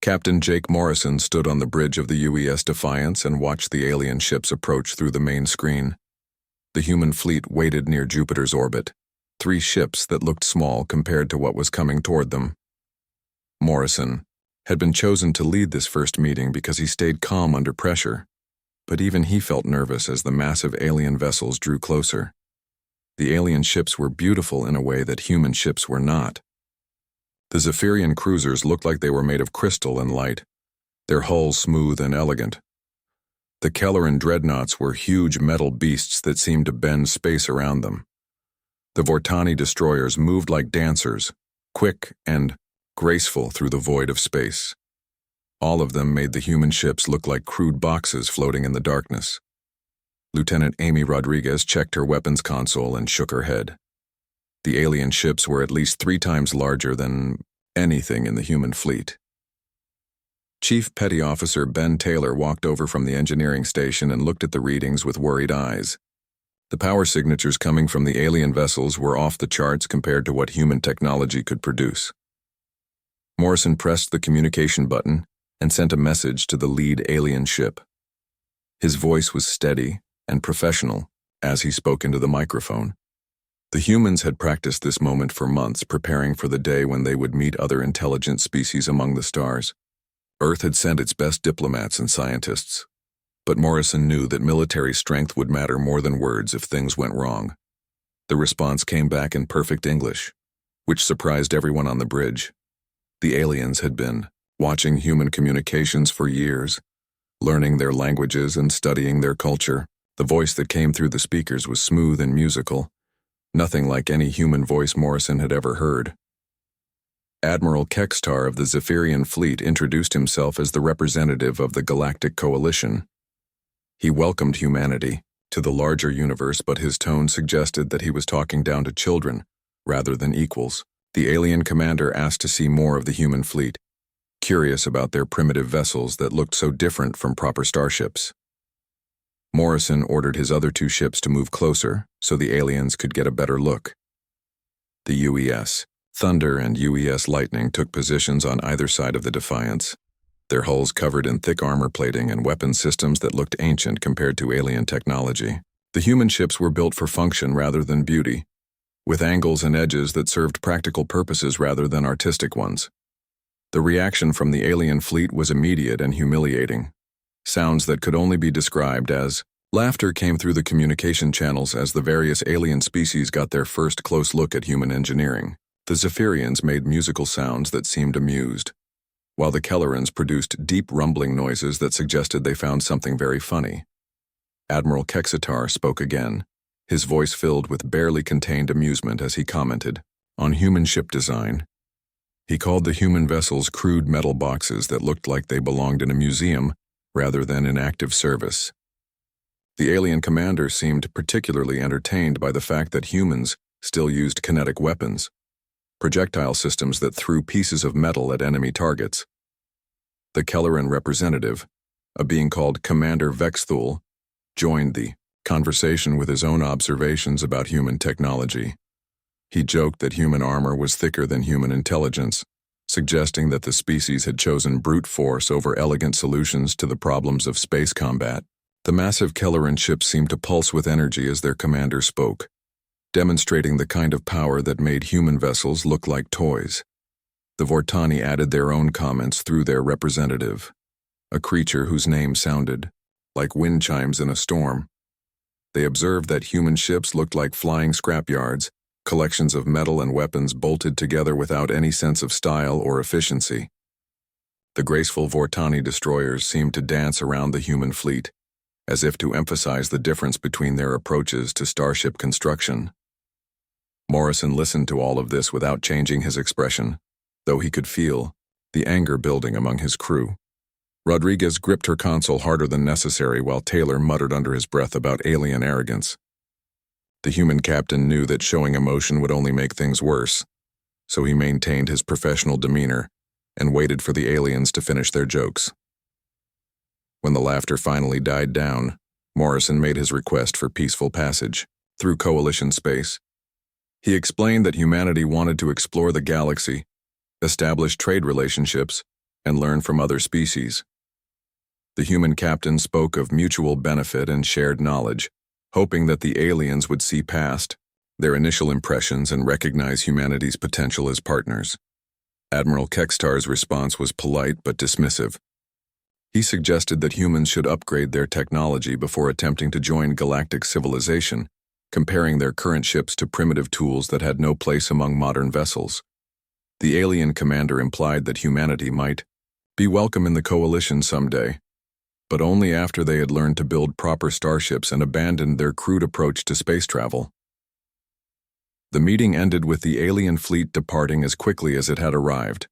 Captain Jake Morrison stood on the bridge of the UES Defiance and watched the alien ships approach through the main screen. The human fleet waited near Jupiter's orbit, 3 ships that looked small compared to what was coming toward them. Morrison had been chosen to lead this first meeting because he stayed calm under pressure, but even he felt nervous as the massive alien vessels drew closer. The alien ships were beautiful in a way that human ships were not. The Zephyrian cruisers looked like they were made of crystal and light, their hulls smooth and elegant. The Kelleran dreadnoughts were huge metal beasts that seemed to bend space around them. The Vortani destroyers moved like dancers, quick and graceful through the void of space. All of them made the human ships look like crude boxes floating in the darkness. Lieutenant Amy Rodriguez checked her weapons console and shook her head. The alien ships were at least 3 times larger than anything in the human fleet. Chief Petty Officer Ben Taylor walked over from the engineering station and looked at the readings with worried eyes. The power signatures coming from the alien vessels were off the charts compared to what human technology could produce. Morrison pressed the communication button and sent a message to the lead alien ship. His voice was steady and professional as he spoke into the microphone. The humans had practiced this moment for months, preparing for the day when they would meet other intelligent species among the stars. Earth had sent its best diplomats and scientists, but Morrison knew that military strength would matter more than words if things went wrong. The response came back in perfect English, which surprised everyone on the bridge. The aliens had been watching human communications for years, learning their languages and studying their culture. The voice that came through the speakers was smooth and musical, nothing like any human voice Morrison had ever heard. Admiral Kextar of the Zephyrian fleet introduced himself as the representative of the Galactic Coalition. He welcomed humanity to the larger universe, but his tone suggested that he was talking down to children rather than equals. The alien commander asked to see more of the human fleet, curious about their primitive vessels that looked so different from proper starships. Morrison ordered his other 2 ships to move closer so the aliens could get a better look. The UES Thunder and UES Lightning took positions on either side of the Defiance, their hulls covered in thick armor plating and weapon systems that looked ancient compared to alien technology. The human ships were built for function rather than beauty, with angles and edges that served practical purposes rather than artistic ones. The reaction from the alien fleet was immediate and humiliating. Sounds that could only be described as laughter came through the communication channels as the various alien species got their first close look at human engineering. The Zephyrians made musical sounds that seemed amused, while the Kellerans produced deep rumbling noises that suggested they found something very funny. Admiral Kexatar spoke again, his voice filled with barely contained amusement as he commented on human ship design. He called the human vessels crude metal boxes that looked like they belonged in a museum rather than in active service. The alien commander seemed particularly entertained by the fact that humans still used kinetic weapons, projectile systems that threw pieces of metal at enemy targets. The Kelleran representative, a being called Commander Vexthul, joined the conversation with his own observations about human technology. He joked that human armor was thicker than human intelligence, suggesting that the species had chosen brute force over elegant solutions to the problems of space combat. The massive Kelleran ships seemed to pulse with energy as their commander spoke, demonstrating the kind of power that made human vessels look like toys. The Vortani added their own comments through their representative, a creature whose name sounded like wind chimes in a storm. They observed that human ships looked like flying scrapyards, collections of metal and weapons bolted together without any sense of style or efficiency. The graceful Vortani destroyers seemed to dance around the human fleet, as if to emphasize the difference between their approaches to starship construction. Morrison listened to all of this without changing his expression, though he could feel the anger building among his crew. Rodriguez gripped her console harder than necessary while Taylor muttered under his breath about alien arrogance. The human captain knew that showing emotion would only make things worse, so he maintained his professional demeanor and waited for the aliens to finish their jokes. When the laughter finally died down, Morrison made his request for peaceful passage through Coalition space. He explained that humanity wanted to explore the galaxy, establish trade relationships, and learn from other species. The human captain spoke of mutual benefit and shared knowledge, hoping that the aliens would see past their initial impressions and recognize humanity's potential as partners. Admiral Kekstar's response was polite but dismissive. He suggested that humans should upgrade their technology before attempting to join galactic civilization, comparing their current ships to primitive tools that had no place among modern vessels. The alien commander implied that humanity might be welcome in the coalition someday, but only after they had learned to build proper starships and abandoned their crude approach to space travel. The meeting ended with the alien fleet departing as quickly as it had arrived,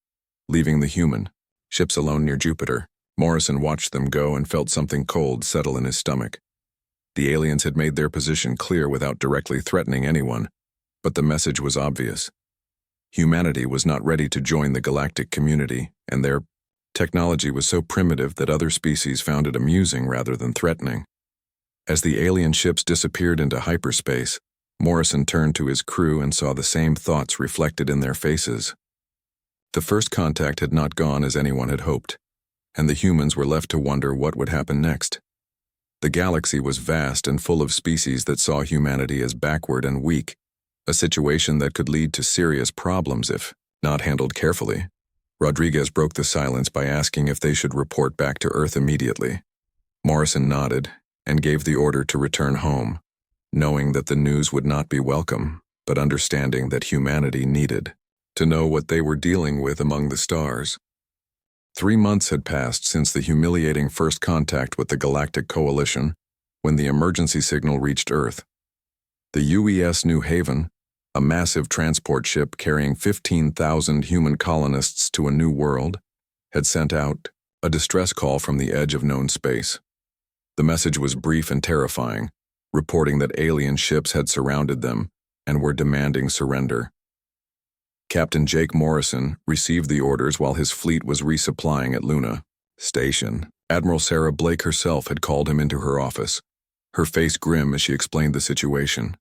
leaving the human ships alone near Jupiter. Morrison watched them go and felt something cold settle in his stomach. The aliens had made their position clear without directly threatening anyone, but the message was obvious. Humanity was not ready to join the galactic community, and their technology was so primitive that other species found it amusing rather than threatening. As the alien ships disappeared into hyperspace, Morrison turned to his crew and saw the same thoughts reflected in their faces. The first contact had not gone as anyone had hoped, and the humans were left to wonder what would happen next. The galaxy was vast and full of species that saw humanity as backward and weak, a situation that could lead to serious problems if not handled carefully. Rodriguez broke the silence by asking if they should report back to Earth immediately. Morrison nodded and gave the order to return home, knowing that the news would not be welcome, but understanding that humanity needed to know what they were dealing with among the stars. 3 months had passed since the humiliating first contact with the Galactic Coalition, when the emergency signal reached Earth. The UES New Haven, a massive transport ship carrying 15,000 human colonists to a new world, had sent out a distress call from the edge of known space. The message was brief and terrifying, reporting that alien ships had surrounded them and were demanding surrender. Captain Jake Morrison received the orders while his fleet was resupplying at Luna Station. Admiral Sarah Blake herself had called him into her office, her face grim as she explained the situation.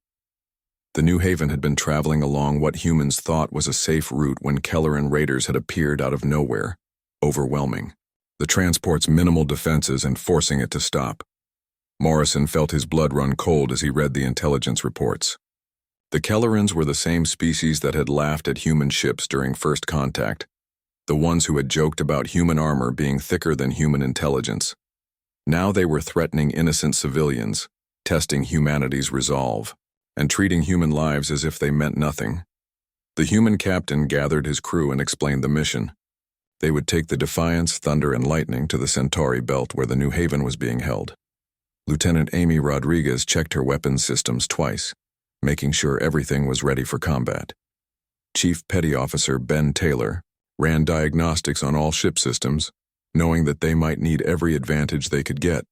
The New Haven had been traveling along what humans thought was a safe route when Kelleran raiders had appeared out of nowhere, overwhelming the transport's minimal defenses and forcing it to stop. Morrison felt his blood run cold as he read the intelligence reports. The Kellerans were the same species that had laughed at human ships during first contact, the ones who had joked about human armor being thicker than human intelligence. Now they were threatening innocent civilians, testing humanity's resolve, and treating human lives as if they meant nothing. The human captain gathered his crew and explained the mission. They would take the Defiance, Thunder, and Lightning to the Centauri belt where the New Haven was being held. Lieutenant Amy Rodriguez checked her weapons systems twice, making sure everything was ready for combat. Chief Petty Officer Ben Taylor ran diagnostics on all ship systems, knowing that they might need every advantage they could get.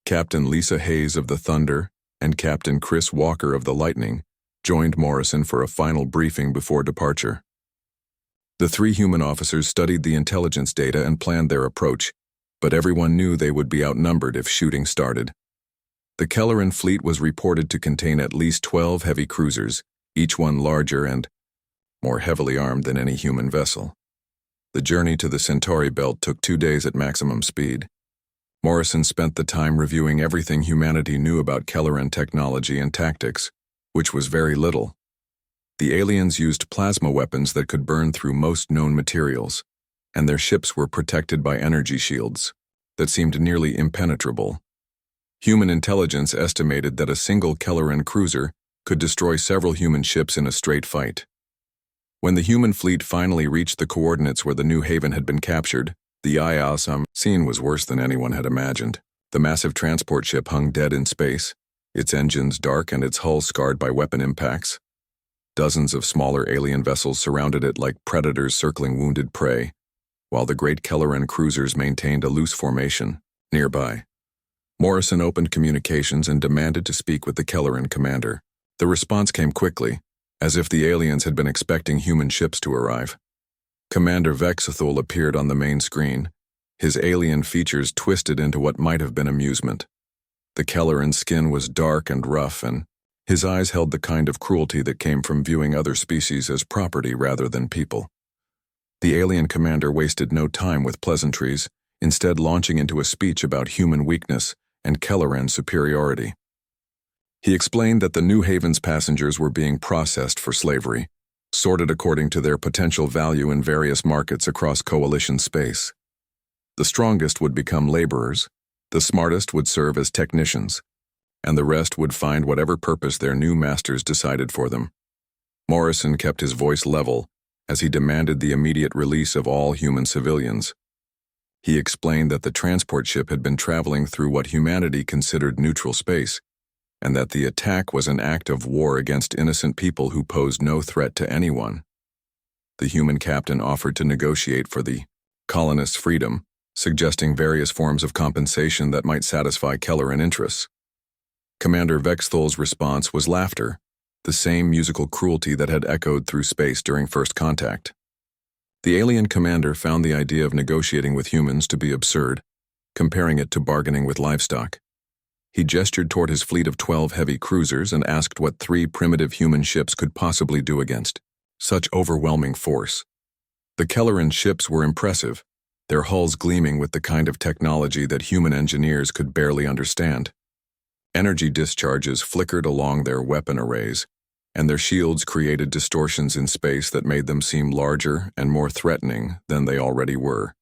Captain Lisa Hayes of the Thunder and Captain Chris Walker of the Lightning joined Morrison for a final briefing before departure. The 3 human officers studied the intelligence data and planned their approach, but everyone knew they would be outnumbered if shooting started. The Kelleran fleet was reported to contain at least 12 heavy cruisers, each one larger and more heavily armed than any human vessel. The journey to the Centauri belt took 2 days at maximum speed. Morrison spent the time reviewing everything humanity knew about Kelleran technology and tactics, which was very little. The aliens used plasma weapons that could burn through most known materials, and their ships were protected by energy shields that seemed nearly impenetrable. Human intelligence estimated that a single Kelleran cruiser could destroy several human ships in a straight fight. When the human fleet finally reached the coordinates where the New Haven had been captured, the IASM scene was worse than anyone had imagined. The massive transport ship hung dead in space, its engines dark and its hull scarred by weapon impacts. Dozens of smaller alien vessels surrounded it like predators circling wounded prey, while the great Kelleran cruisers maintained a loose formation nearby. Morrison opened communications and demanded to speak with the Kelleran commander. The response came quickly, as if the aliens had been expecting human ships to arrive. Commander Vexathul appeared on the main screen, his alien features twisted into what might have been amusement. The Kelleran's skin was dark and rough, and his eyes held the kind of cruelty that came from viewing other species as property rather than people. The alien commander wasted no time with pleasantries, instead launching into a speech about human weakness and Kelleran's superiority. He explained that the New Haven's passengers were being processed for slavery, sorted according to their potential value in various markets across Coalition space. The strongest would become laborers, the smartest would serve as technicians, and the rest would find whatever purpose their new masters decided for them. Morrison kept his voice level as he demanded the immediate release of all human civilians. He explained that the transport ship had been traveling through what humanity considered neutral space, and that the attack was an act of war against innocent people who posed no threat to anyone. The human captain offered to negotiate for the colonists' freedom, suggesting various forms of compensation that might satisfy Kelleran interests. Commander Vexthol's response was laughter, the same musical cruelty that had echoed through space during first contact. The alien commander found the idea of negotiating with humans to be absurd, comparing it to bargaining with livestock. He gestured toward his fleet of 12 heavy cruisers and asked what 3 primitive human ships could possibly do against such overwhelming force. The Kelleran ships were impressive, their hulls gleaming with the kind of technology that human engineers could barely understand. Energy discharges flickered along their weapon arrays, and their shields created distortions in space that made them seem larger and more threatening than they already were.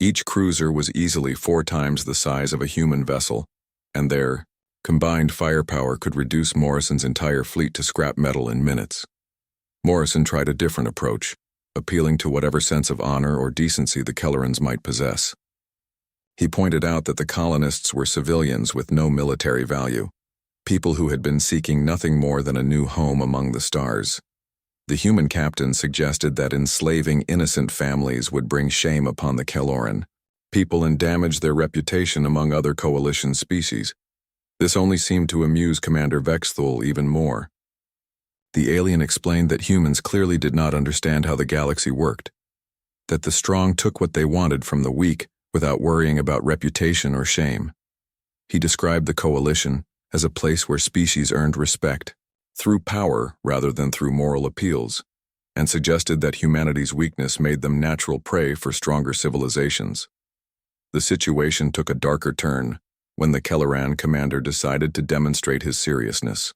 Each cruiser was easily 4 times the size of a human vessel, and their combined firepower could reduce Morrison's entire fleet to scrap metal in minutes. Morrison tried a different approach, appealing to whatever sense of honor or decency the Kellerans might possess. He pointed out that the colonists were civilians with no military value, people who had been seeking nothing more than a new home among the stars. The human captain suggested that enslaving innocent families would bring shame upon the Kelloran people and damage their reputation among other coalition species. This only seemed to amuse Commander Vexthul even more. The alien explained that humans clearly did not understand how the galaxy worked, that the strong took what they wanted from the weak without worrying about reputation or shame. He described the coalition as a place where species earned respect, through power rather than through moral appeals, and suggested that humanity's weakness made them natural prey for stronger civilizations. The situation took a darker turn when the Kelleran commander decided to demonstrate his seriousness.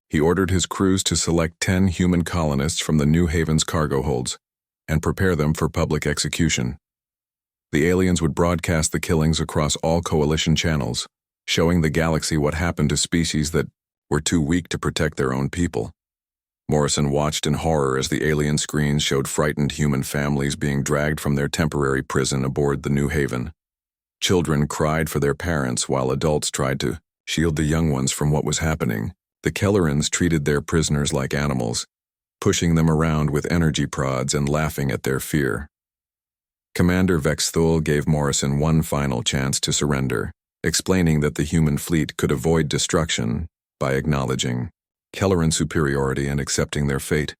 He ordered his crews to select 10 human colonists from the New Haven's cargo holds and prepare them for public execution. The aliens would broadcast the killings across all coalition channels, showing the galaxy what happened to species that were too weak to protect their own people. Morrison watched in horror as the alien screens showed frightened human families being dragged from their temporary prison aboard the New Haven. Children cried for their parents while adults tried to shield the young ones from what was happening. The Kellerans treated their prisoners like animals, pushing them around with energy prods and laughing at their fear. Commander Vexthul gave Morrison one final chance to surrender, explaining that the human fleet could avoid destruction by acknowledging Kelleran superiority and accepting their fate.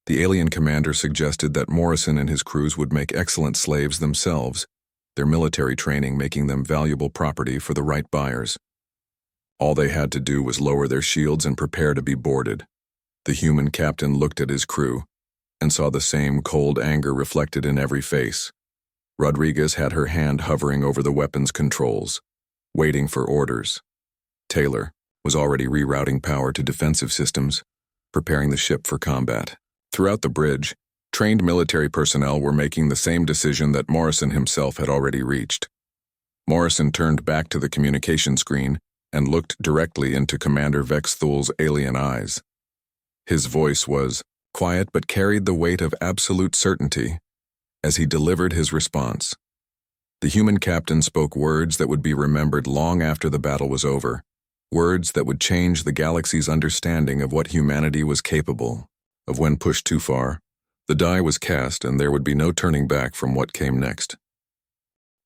The alien commander suggested that Morrison and his crews would make excellent slaves themselves, their military training making them valuable property for the right buyers. All they had to do was lower their shields and prepare to be boarded. The human captain looked at his crew and saw the same cold anger reflected in every face. Rodriguez had her hand hovering over the weapons controls, waiting for orders. Taylor was already rerouting power to defensive systems, preparing the ship for combat. Throughout the bridge, trained military personnel were making the same decision that Morrison himself had already reached. Morrison turned back to the communication screen and looked directly into Commander Vexthul's alien eyes. His voice was quiet but carried the weight of absolute certainty as he delivered his response. The human captain spoke words that would be remembered long after the battle was over, words that would change the galaxy's understanding of what humanity was capable of when pushed too far. The die was cast and there would be no turning back from what came next.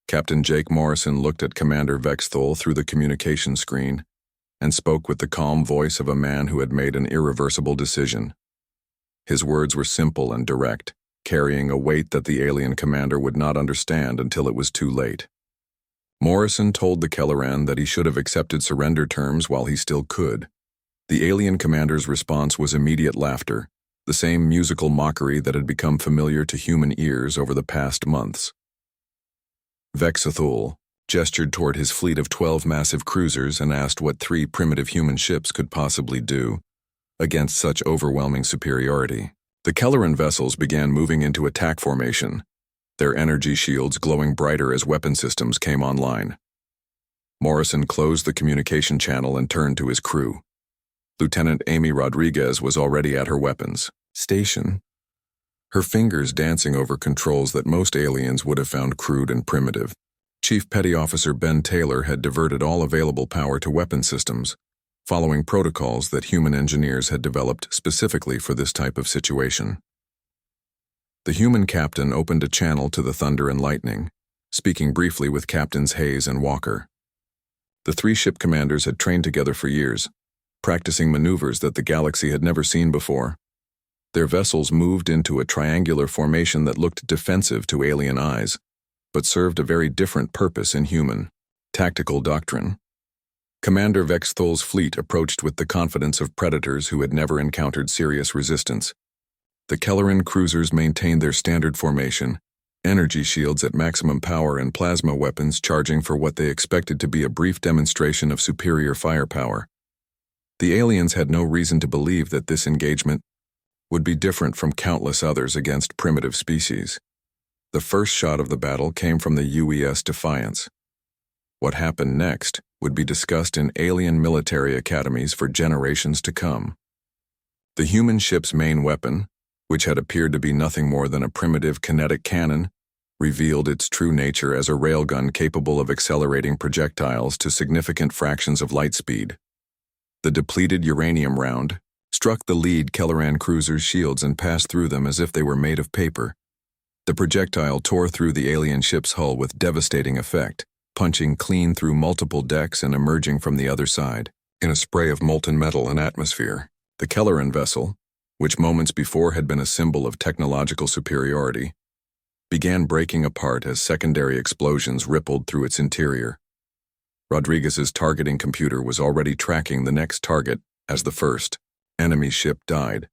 Captain Jake Morrison looked at Commander Vexthul through the communication screen and spoke with the calm voice of a man who had made an irreversible decision. His words were simple and direct, carrying a weight that the alien commander would not understand until it was too late. Morrison told the Kelleran that he should have accepted surrender terms while he still could. The alien commander's response was immediate laughter, the same musical mockery that had become familiar to human ears over the past months. Vexathul gestured toward his fleet of 12 massive cruisers and asked what 3 primitive human ships could possibly do against such overwhelming superiority. The Kelleran vessels began moving into attack formation, their energy shields glowing brighter as weapon systems came online. Morrison closed the communication channel and turned to his crew. Lieutenant Amy Rodriguez was already at her weapons station, her fingers dancing over controls that most aliens would have found crude and primitive. Chief Petty Officer Ben Taylor had diverted all available power to weapon systems, following protocols that human engineers had developed specifically for this type of situation. The human captain opened a channel to the Thunder and Lightning, speaking briefly with Captains Hayes and Walker. The 3 ship commanders had trained together for years, practicing maneuvers that the galaxy had never seen before. Their vessels moved into a triangular formation that looked defensive to alien eyes, but served a very different purpose in human tactical doctrine. Commander Vexthul's fleet approached with the confidence of predators who had never encountered serious resistance. The Kelleran cruisers maintained their standard formation, energy shields at maximum power and plasma weapons charging for what they expected to be a brief demonstration of superior firepower. The aliens had no reason to believe that this engagement would be different from countless others against primitive species. The first shot of the battle came from the UES Defiance. What happened next would be discussed in alien military academies for generations to come. The human ship's main weapon, which had appeared to be nothing more than a primitive kinetic cannon, revealed its true nature as a railgun capable of accelerating projectiles to significant fractions of light speed. The depleted uranium round struck the lead Kelleran cruiser's shields and passed through them as if they were made of paper. The projectile tore through the alien ship's hull with devastating effect, punching clean through multiple decks and emerging from the other side, in a spray of molten metal and atmosphere. The Kelleran vessel, which moments before had been a symbol of technological superiority, began breaking apart as secondary explosions rippled through its interior. Rodriguez's targeting computer was already tracking the next target as the first enemy ship died.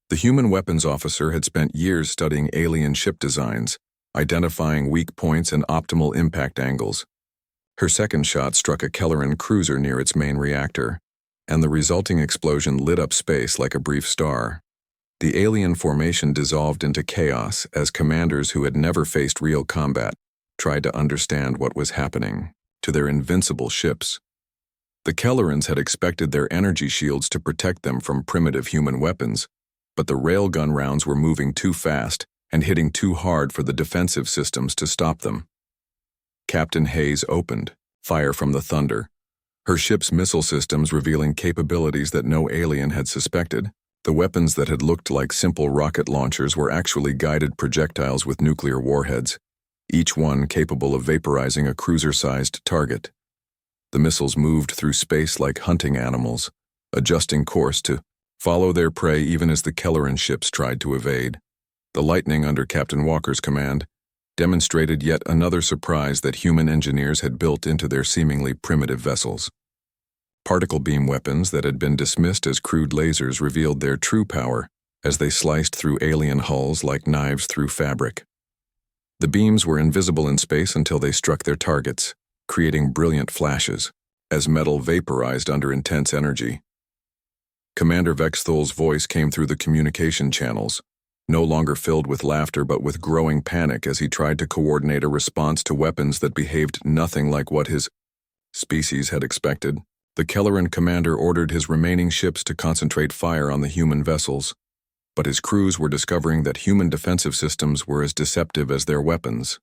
The human weapons officer had spent years studying alien ship designs, identifying weak points and optimal impact angles. Her second shot struck a Kelleran cruiser near its main reactor, and the resulting explosion lit up space like a brief star. The alien formation dissolved into chaos as commanders who had never faced real combat tried to understand what was happening to their invincible ships. The Kellerans had expected their energy shields to protect them from primitive human weapons, but the railgun rounds were moving too fast and hitting too hard for the defensive systems to stop them. Captain Hayes opened fire from the Thunder, her ship's missile systems revealing capabilities that no alien had suspected. The weapons that had looked like simple rocket launchers were actually guided projectiles with nuclear warheads, each one capable of vaporizing a cruiser-sized target. The missiles moved through space like hunting animals, adjusting course to follow their prey even as the Kelleran ships tried to evade. The Lightning, under Captain Walker's command, demonstrated yet another surprise that human engineers had built into their seemingly primitive vessels. Particle beam weapons that had been dismissed as crude lasers revealed their true power as they sliced through alien hulls like knives through fabric. The beams were invisible in space until they struck their targets, creating brilliant flashes as metal vaporized under intense energy. Commander Vexthul's voice came through the communication channels, no longer filled with laughter but with growing panic as he tried to coordinate a response to weapons that behaved nothing like what his species had expected. The Kelleran commander ordered his remaining ships to concentrate fire on the human vessels, but his crews were discovering that human defensive systems were as deceptive as their weapons.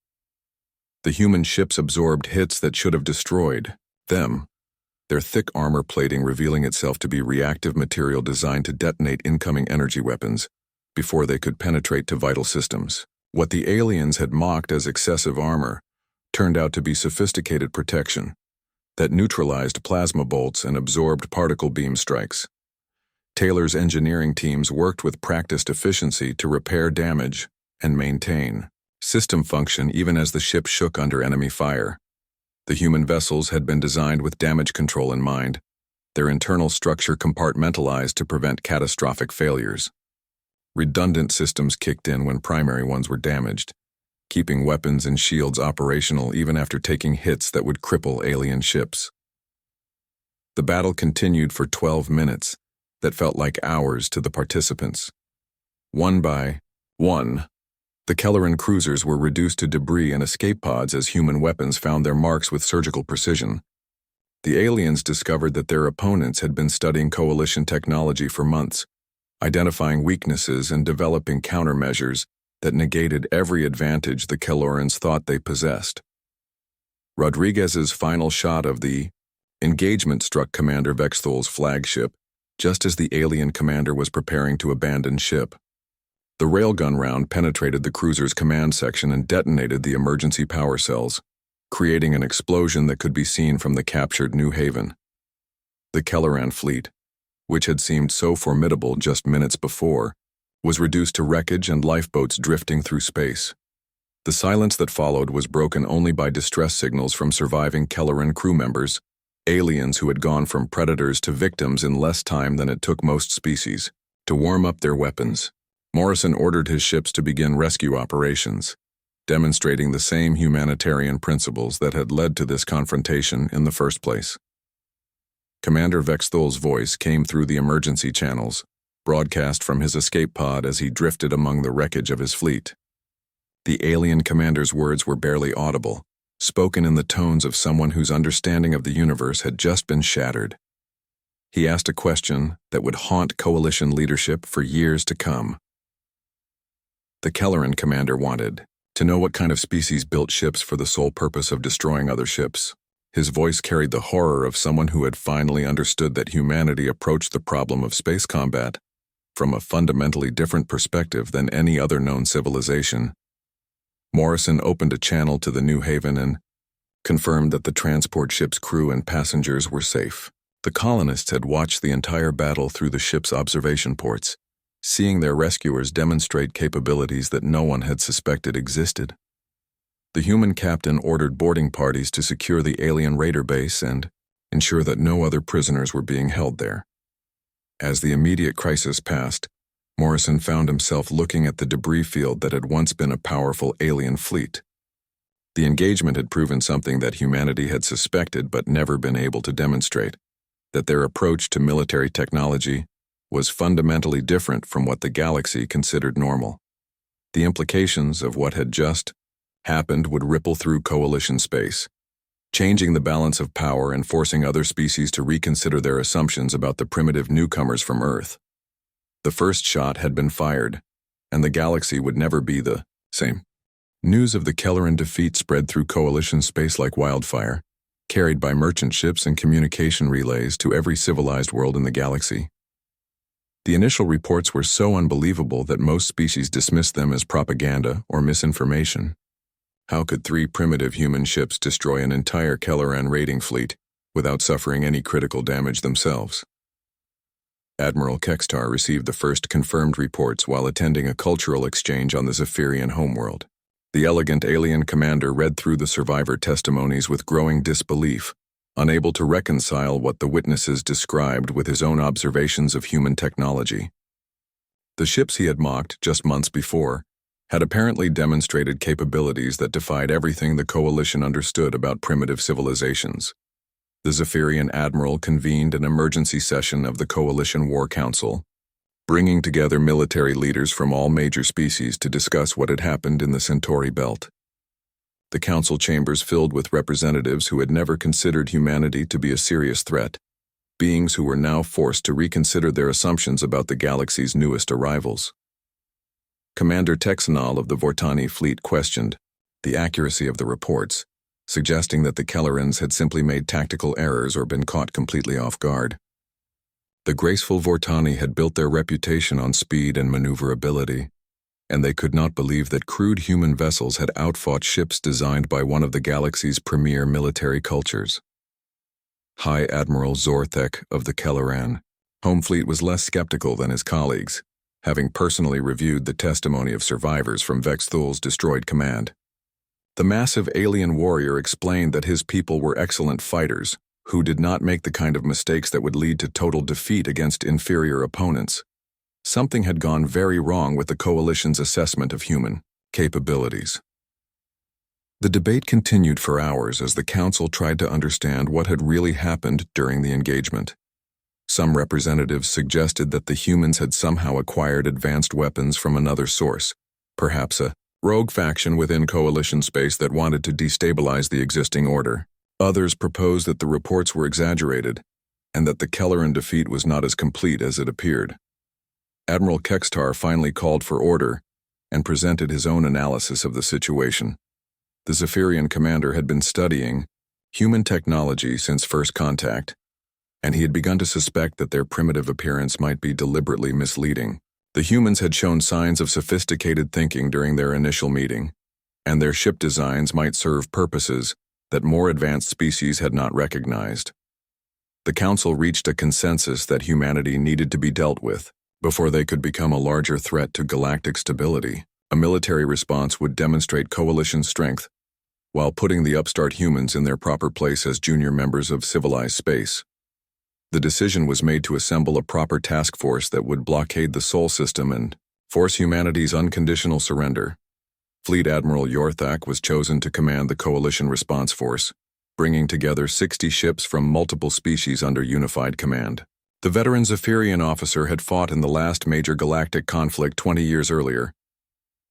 The human ships absorbed hits that should have destroyed them, their thick armor plating revealing itself to be reactive material designed to detonate incoming energy weapons before they could penetrate to vital systems. What the aliens had mocked as excessive armor turned out to be sophisticated protection that neutralized plasma bolts and absorbed particle beam strikes. Taylor's engineering teams worked with practiced efficiency to repair damage and maintain system function even as the ship shook under enemy fire. The human vessels had been designed with damage control in mind, their internal structure compartmentalized to prevent catastrophic failures. Redundant systems kicked in when primary ones were damaged, keeping weapons and shields operational even after taking hits that would cripple alien ships. The battle continued for 12 minutes that felt like hours to the participants. One by one, the Kelleran cruisers were reduced to debris and escape pods as human weapons found their marks with surgical precision. The aliens discovered that their opponents had been studying Coalition technology for months, identifying weaknesses and developing countermeasures that negated every advantage the Kellorans thought they possessed. Rodriguez's final shot of the engagement struck Commander Vexthol's flagship, just as the alien commander was preparing to abandon ship. The railgun round penetrated the cruiser's command section and detonated the emergency power cells, creating an explosion that could be seen from the captured New Haven. The Kelleran fleet, which had seemed so formidable just minutes before, was reduced to wreckage and lifeboats drifting through space. The silence that followed was broken only by distress signals from surviving Kelleran crew members, aliens who had gone from predators to victims in less time than it took most species. To warm up their weapons, Morrison ordered his ships to begin rescue operations, demonstrating the same humanitarian principles that had led to this confrontation in the first place. Commander Vexthol's voice came through the emergency channels, broadcast from his escape pod as he drifted among the wreckage of his fleet. The alien commander's words were barely audible, spoken in the tones of someone whose understanding of the universe had just been shattered. He asked a question that would haunt Coalition leadership for years to come. The Kelleran commander wanted to know what kind of species built ships for the sole purpose of destroying other ships. His voice carried the horror of someone who had finally understood that humanity approached the problem of space combat from a fundamentally different perspective than any other known civilization. Morrison opened a channel to the New Haven and confirmed that the transport ship's crew and passengers were safe. The colonists had watched the entire battle through the ship's observation ports, seeing their rescuers demonstrate capabilities that no one had suspected existed. The human captain ordered boarding parties to secure the alien raider base and ensure that no other prisoners were being held there. As the immediate crisis passed, Morrison found himself looking at the debris field that had once been a powerful alien fleet. The engagement had proven something that humanity had suspected but never been able to demonstrate, that their approach to military technology was fundamentally different from what the galaxy considered normal. The implications of what had just happened would ripple through Coalition space, changing the balance of power and forcing other species to reconsider their assumptions about the primitive newcomers from Earth. The first shot had been fired, and the galaxy would never be the same. News of the Kelleran defeat spread through Coalition space like wildfire, carried by merchant ships and communication relays to every civilized world in the galaxy. The initial reports were so unbelievable that most species dismissed them as propaganda or misinformation. How could 3 primitive human ships destroy an entire Kelleran raiding fleet without suffering any critical damage themselves? Admiral Kextar received the first confirmed reports while attending a cultural exchange on the Zephyrian homeworld. The elegant alien commander read through the survivor testimonies with growing disbelief, unable to reconcile what the witnesses described with his own observations of human technology. The ships he had mocked just months before had apparently demonstrated capabilities that defied everything the Coalition understood about primitive civilizations. The Zephyrian admiral convened an emergency session of the Coalition War Council, bringing together military leaders from all major species to discuss what had happened in the Centauri belt. The council chambers filled with representatives who had never considered humanity to be a serious threat, beings who were now forced to reconsider their assumptions about the galaxy's newest arrivals. Commander Texanol of the Vortani fleet questioned the accuracy of the reports, suggesting that the Kellerans had simply made tactical errors or been caught completely off guard. The graceful Vortani had built their reputation on speed and maneuverability, and they could not believe that crude human vessels had outfought ships designed by one of the galaxy's premier military cultures. High Admiral Zorthek of the Kelleran home fleet was less skeptical than his colleagues, having personally reviewed the testimony of survivors from Vexthol's destroyed command. The massive alien warrior explained that his people were excellent fighters, who did not make the kind of mistakes that would lead to total defeat against inferior opponents. something had gone very wrong with the Coalition's assessment of human capabilities. The debate continued for hours as the Council tried to understand what had really happened during the engagement. Some representatives suggested that the humans had somehow acquired advanced weapons from another source, perhaps a rogue faction within Coalition space that wanted to destabilize the existing order. Others proposed that the reports were exaggerated, and that the Kelleran defeat was not as complete as it appeared. Admiral Kextar finally called for order and presented his own analysis of the situation. The Zephyrian commander had been studying human technology since first contact, and he had begun to suspect that their primitive appearance might be deliberately misleading. The humans had shown signs of sophisticated thinking during their initial meeting, and their ship designs might serve purposes that more advanced species had not recognized. The Council reached a consensus that humanity needed to be dealt with before they could become a larger threat to galactic stability. A military response would demonstrate Coalition strength, while putting the upstart humans in their proper place as junior members of civilized space. The decision was made to assemble a proper task force that would blockade the Sol system and force humanity's unconditional surrender. Fleet Admiral Yorthak was chosen to command the Coalition response force, bringing together 60 ships from multiple species under unified command. The veteran Zephyrian officer had fought in the last major galactic conflict 20 years earlier,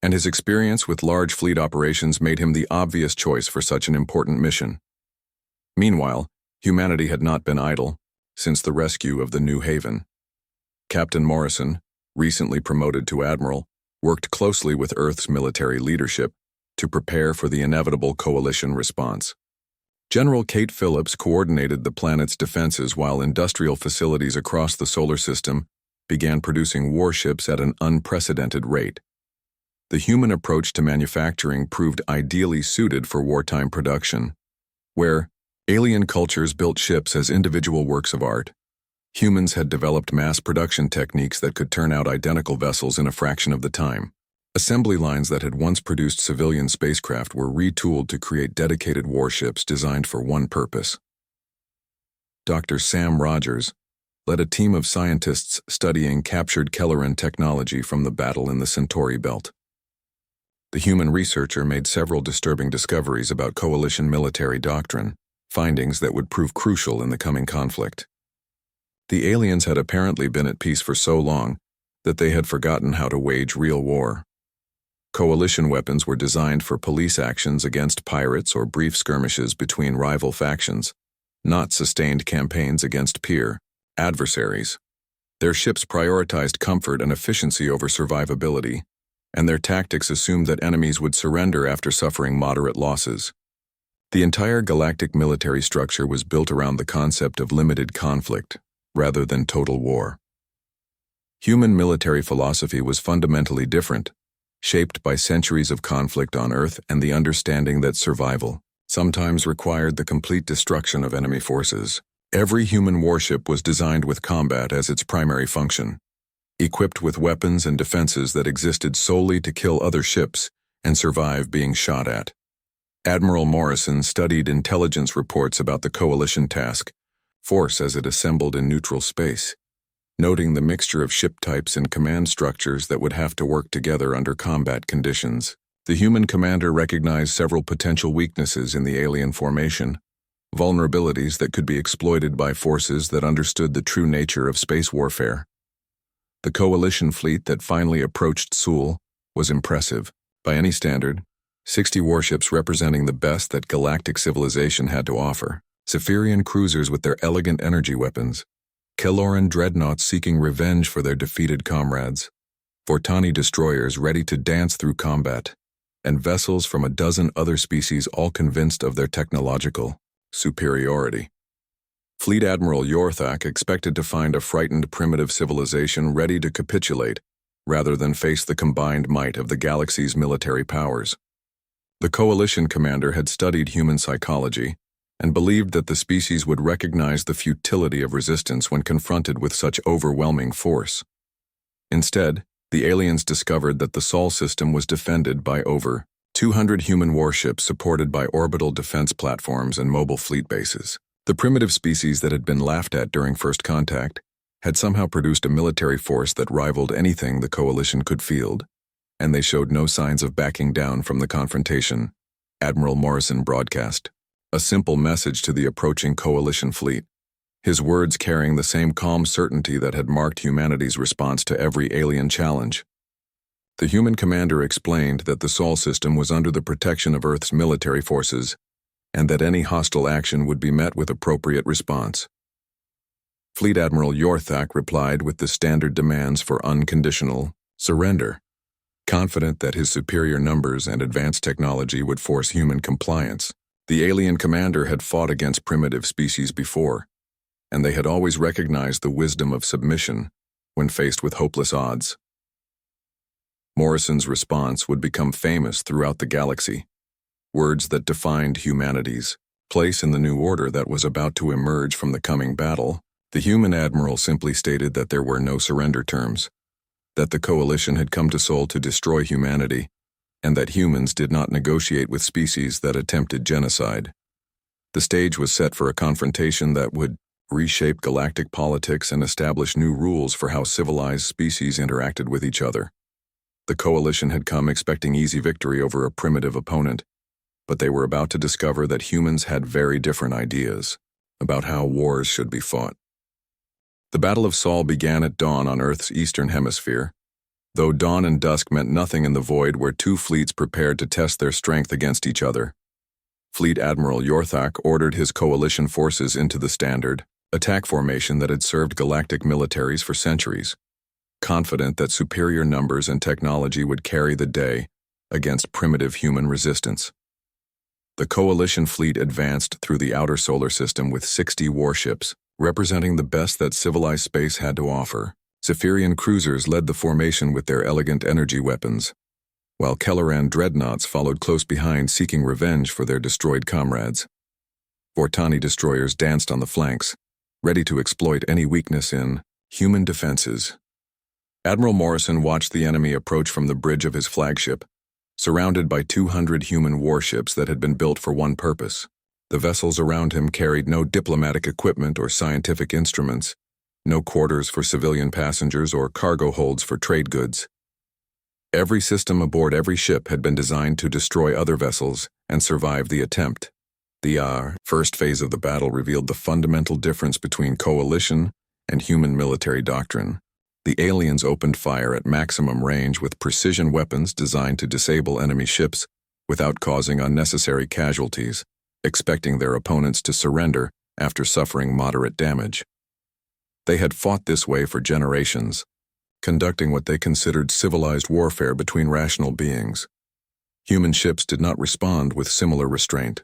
and his experience with large fleet operations made him the obvious choice for such an important mission. Meanwhile, humanity had not been idle since the rescue of the New Haven. Captain Morrison, recently promoted to admiral, worked closely with Earth's military leadership to prepare for the inevitable Coalition response. General Kate Phillips coordinated the planet's defenses while industrial facilities across the solar system began producing warships at an unprecedented rate. The human approach to manufacturing proved ideally suited for wartime production, where alien cultures built ships as individual works of art. Humans had developed mass production techniques that could turn out identical vessels in a fraction of the time. Assembly lines that had once produced civilian spacecraft were retooled to create dedicated warships designed for one purpose. Dr. Sam Rogers led a team of scientists studying captured Kelleran technology from the battle in the Centauri Belt. The human researcher made several disturbing discoveries about Coalition military doctrine, findings that would prove crucial in the coming conflict. The aliens had apparently been at peace for so long that they had forgotten how to wage real war. Coalition weapons were designed for police actions against pirates or brief skirmishes between rival factions, not sustained campaigns against peer adversaries. Their ships prioritized comfort and efficiency over survivability, and their tactics assumed that enemies would surrender after suffering moderate losses. The entire galactic military structure was built around the concept of limited conflict, rather than total war. Human military philosophy was fundamentally different, shaped by centuries of conflict on Earth and the understanding that survival sometimes required the complete destruction of enemy forces. Every human warship was designed with combat as its primary function, equipped with weapons and defenses that existed solely to kill other ships and survive being shot at. Admiral Morrison studied intelligence reports about the Coalition task force as it assembled in neutral space, noting the mixture of ship types and command structures that would have to work together under combat conditions. The human commander recognized several potential weaknesses in the alien formation, vulnerabilities that could be exploited by forces that understood the true nature of space warfare. The Coalition fleet that finally approached Sul was impressive. By any standard, 60 warships representing the best that galactic civilization had to offer. Zephyrian cruisers with their elegant energy weapons, Kelleran dreadnoughts seeking revenge for their defeated comrades, Vortani destroyers ready to dance through combat, and vessels from a dozen other species all convinced of their technological superiority. Fleet Admiral Yorthak expected to find a frightened primitive civilization ready to capitulate, rather than face the combined might of the galaxy's military powers. The Coalition commander had studied human psychology and believed that the species would recognize the futility of resistance when confronted with such overwhelming force. Instead, the aliens discovered that the Sol system was defended by over 200 human warships supported by orbital defense platforms and mobile fleet bases. The primitive species that had been laughed at during first contact had somehow produced a military force that rivaled anything the coalition could field, and they showed no signs of backing down from the confrontation, Admiral Morrison broadcast, a simple message to the approaching coalition fleet, his words carrying the same calm certainty that had marked humanity's response to every alien challenge. The human commander explained that the Sol system was under the protection of Earth's military forces, and that any hostile action would be met with appropriate response. Fleet Admiral Yorthak replied with the standard demands for unconditional surrender, confident that his superior numbers and advanced technology would force human compliance. The alien commander had fought against primitive species before, and they had always recognized the wisdom of submission when faced with hopeless odds. Morrison's response would become famous throughout the galaxy, words that defined humanity's place in the new order that was about to emerge from the coming battle. The human admiral simply stated that there were no surrender terms, that the coalition had come to Sol to destroy humanity, and that humans did not negotiate with species that attempted genocide. The stage was set for a confrontation that would reshape galactic politics and establish new rules for how civilized species interacted with each other. The coalition had come expecting easy victory over a primitive opponent, but they were about to discover that humans had very different ideas about how wars should be fought. The Battle of Sol began at dawn on Earth's eastern hemisphere, though dawn and dusk meant nothing in the void where two fleets prepared to test their strength against each other. Fleet Admiral Yorthak ordered his coalition forces into the standard attack formation that had served galactic militaries for centuries, confident that superior numbers and technology would carry the day against primitive human resistance. The coalition fleet advanced through the outer solar system with 60 warships, representing the best that civilized space had to offer. Zephyrian cruisers led the formation with their elegant energy weapons, while Kelleran dreadnoughts followed close behind seeking revenge for their destroyed comrades. Vortani destroyers danced on the flanks, ready to exploit any weakness in human defenses. Admiral Morrison watched the enemy approach from the bridge of his flagship, surrounded by 200 human warships that had been built for one purpose. The vessels around him carried no diplomatic equipment or scientific instruments, no quarters for civilian passengers or cargo holds for trade goods. Every system aboard every ship had been designed to destroy other vessels and survive the attempt. The first phase of the battle revealed the fundamental difference between coalition and human military doctrine. The aliens opened fire at maximum range with precision weapons designed to disable enemy ships without causing unnecessary casualties, expecting their opponents to surrender after suffering moderate damage. They had fought this way for generations, conducting what they considered civilized warfare between rational beings. Human ships did not respond with similar restraint.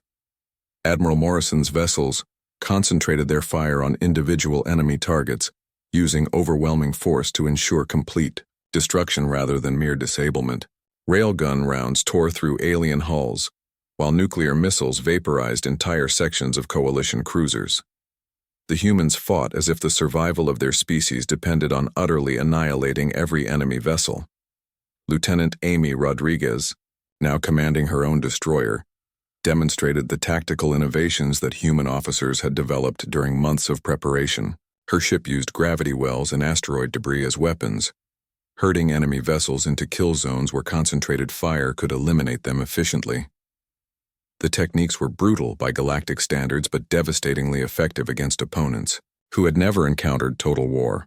Admiral Morrison's vessels concentrated their fire on individual enemy targets, using overwhelming force to ensure complete destruction rather than mere disablement. Railgun rounds tore through alien hulls, while nuclear missiles vaporized entire sections of coalition cruisers. The humans fought as if the survival of their species depended on utterly annihilating every enemy vessel. Lieutenant Amy Rodriguez, now commanding her own destroyer, demonstrated the tactical innovations that human officers had developed during months of preparation. Her ship used gravity wells and asteroid debris as weapons, herding enemy vessels into kill zones where concentrated fire could eliminate them efficiently. The techniques were brutal by galactic standards but devastatingly effective against opponents who had never encountered total war.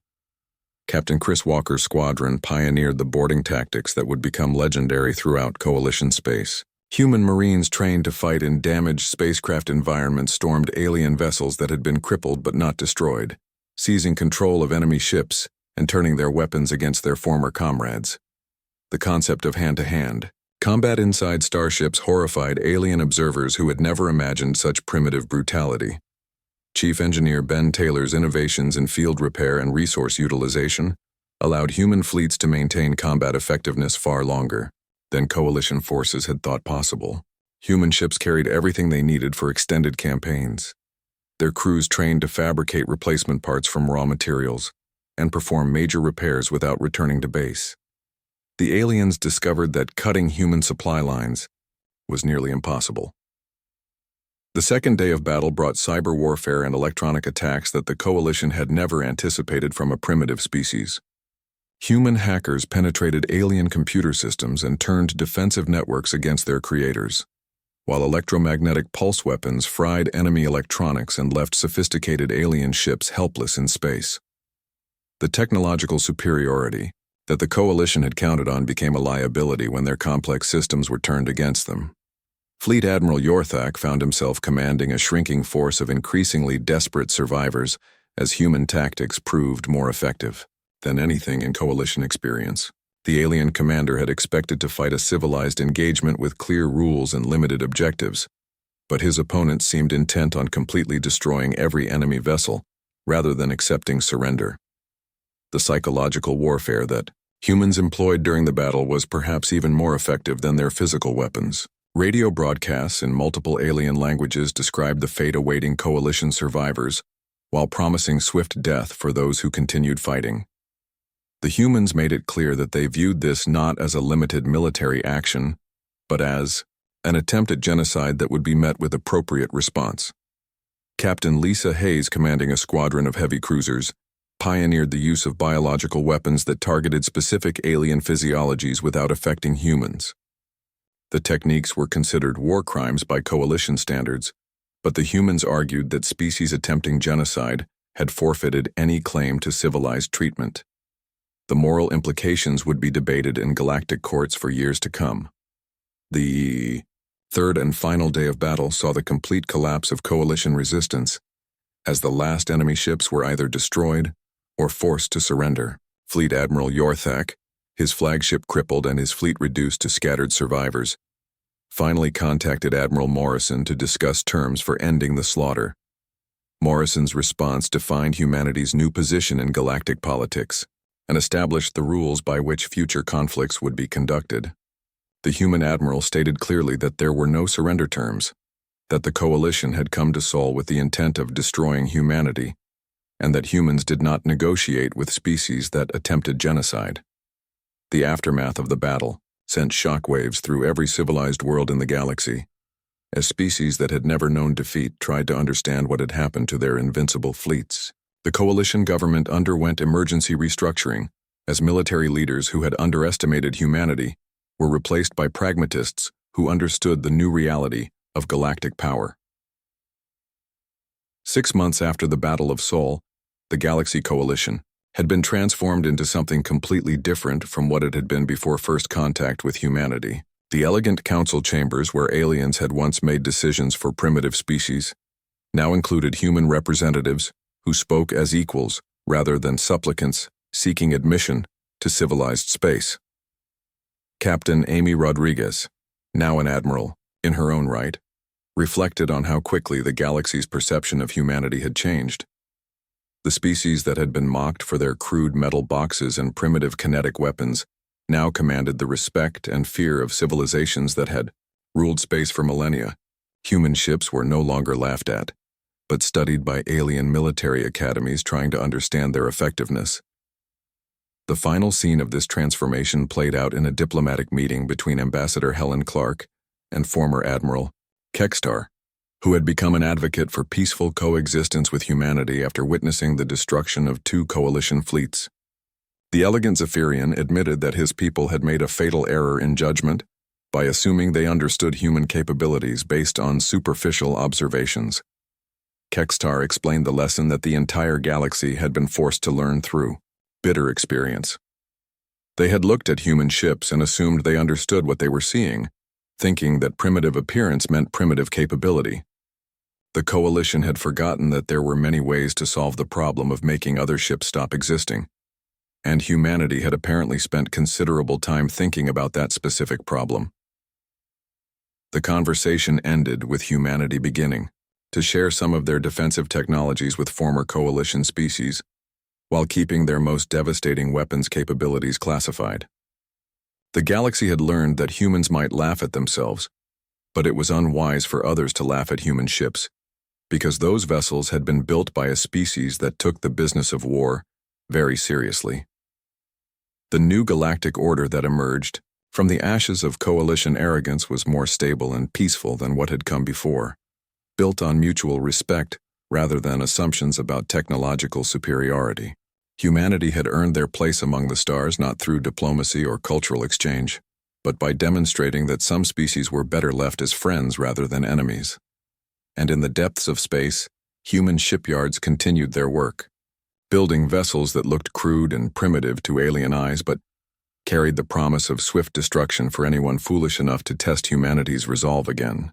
Captain Chris Walker's squadron pioneered the boarding tactics that would become legendary throughout coalition space. Human Marines trained to fight in damaged spacecraft environments stormed alien vessels that had been crippled but not destroyed, seizing control of enemy ships and turning their weapons against their former comrades. The concept of hand-to-hand combat inside starships horrified alien observers who had never imagined such primitive brutality. Chief Engineer Ben Taylor's innovations in field repair and resource utilization allowed human fleets to maintain combat effectiveness far longer than coalition forces had thought possible. Human ships carried everything they needed for extended campaigns. Their crews trained to fabricate replacement parts from raw materials and perform major repairs without returning to base. The aliens discovered that cutting human supply lines was nearly impossible. The second day of battle brought cyber warfare and electronic attacks that the Coalition had never anticipated from a primitive species. Human hackers penetrated alien computer systems and turned defensive networks against their creators, while electromagnetic pulse weapons fried enemy electronics and left sophisticated alien ships helpless in space. The technological superiority that the Coalition had counted on became a liability when their complex systems were turned against them. Fleet Admiral Yorthak found himself commanding a shrinking force of increasingly desperate survivors as human tactics proved more effective than anything in Coalition experience. The alien commander had expected to fight a civilized engagement with clear rules and limited objectives, but his opponent seemed intent on completely destroying every enemy vessel rather than accepting surrender. The psychological warfare that humans employed during the battle was perhaps even more effective than their physical weapons. Radio broadcasts in multiple alien languages described the fate awaiting Coalition survivors, while promising swift death for those who continued fighting. The humans made it clear that they viewed this not as a limited military action, but as an attempt at genocide that would be met with appropriate response. Captain Lisa Hayes, commanding a squadron of heavy cruisers, pioneered the use of biological weapons that targeted specific alien physiologies without affecting humans. The techniques were considered war crimes by Coalition standards, but the humans argued that species attempting genocide had forfeited any claim to civilized treatment. The moral implications would be debated in galactic courts for years to come. The third and final day of battle saw the complete collapse of Coalition resistance, as the last enemy ships were either destroyed or forced to surrender. Fleet Admiral Yorthak, his flagship crippled and his fleet reduced to scattered survivors, finally contacted Admiral Morrison to discuss terms for ending the slaughter. Morrison's response defined humanity's new position in galactic politics and established the rules by which future conflicts would be conducted. The human admiral stated clearly that there were no surrender terms, that the Coalition had come to Sol with the intent of destroying humanity, and that humans did not negotiate with species that attempted genocide. The aftermath of the battle sent shockwaves through every civilized world in the galaxy, as species that had never known defeat tried to understand what had happened to their invincible fleets. The Coalition government underwent emergency restructuring, as military leaders who had underestimated humanity were replaced by pragmatists who understood the new reality of galactic power. 6 months after the Battle of Sol, the Galaxy Coalition had been transformed into something completely different from what it had been before first contact with humanity. The elegant council chambers where aliens had once made decisions for primitive species now included human representatives who spoke as equals rather than supplicants seeking admission to civilized space. Captain Amy Rodriguez, now an admiral in her own right, reflected on how quickly the galaxy's perception of humanity had changed. The species that had been mocked for their crude metal boxes and primitive kinetic weapons now commanded the respect and fear of civilizations that had ruled space for millennia. Human ships were no longer laughed at, but studied by alien military academies trying to understand their effectiveness. The final scene of this transformation played out in a diplomatic meeting between Ambassador Helen Clark and former Admiral Kekstar, who had become an advocate for peaceful coexistence with humanity after witnessing the destruction of 2 Coalition fleets. The elegant Zephyrian admitted that his people had made a fatal error in judgment by assuming they understood human capabilities based on superficial observations. Kekstar explained the lesson that the entire galaxy had been forced to learn through bitter experience. They had looked at human ships and assumed they understood what they were seeing, thinking that primitive appearance meant primitive capability. The Coalition had forgotten that there were many ways to solve the problem of making other ships stop existing, and humanity had apparently spent considerable time thinking about that specific problem. The conversation ended with humanity beginning to share some of their defensive technologies with former Coalition species, while keeping their most devastating weapons capabilities classified. The galaxy had learned that humans might laugh at themselves, but it was unwise for others to laugh at human ships, because those vessels had been built by a species that took the business of war very seriously. The new galactic order that emerged from the ashes of Coalition arrogance was more stable and peaceful than what had come before. built on mutual respect rather than assumptions about technological superiority. Humanity had earned their place among the stars not through diplomacy or cultural exchange, but by demonstrating that some species were better left as friends rather than enemies. And in the depths of space, human shipyards continued their work, building vessels that looked crude and primitive to alien eyes but carried the promise of swift destruction for anyone foolish enough to test humanity's resolve again.